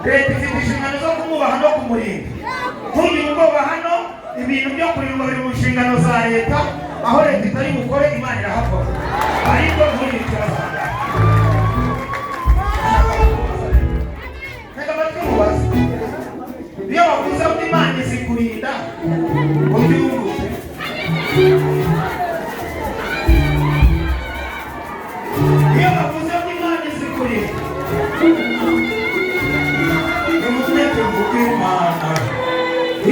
leta ifite inshingano zo kumwubaha no kumurinda. Ntugire ubwoba hano, ibintu byo kurindwa biri mu nshingano za leta, aho leta itari bukore Imana irahakora. Ariko ntugire ikibazo. Reka amatwi mubaze, iyo wavuze ko Imana izi kurinda ubyungutse, iyo wavuze ko Imana izi kurinda, nimundeke mvuge Imana,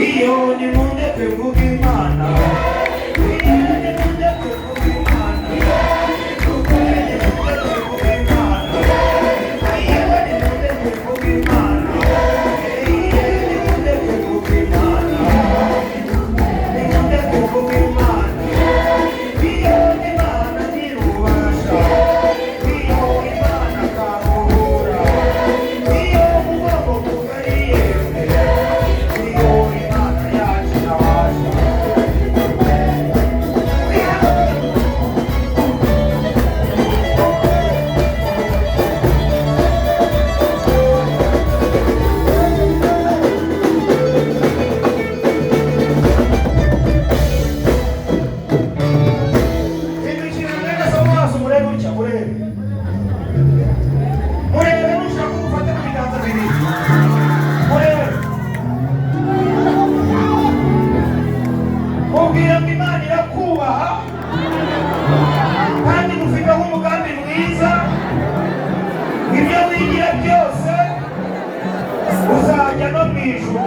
iyo nimundeke mvuge Imana, iyo nimundeke mvuge Imana, uzajya no mu ijuru.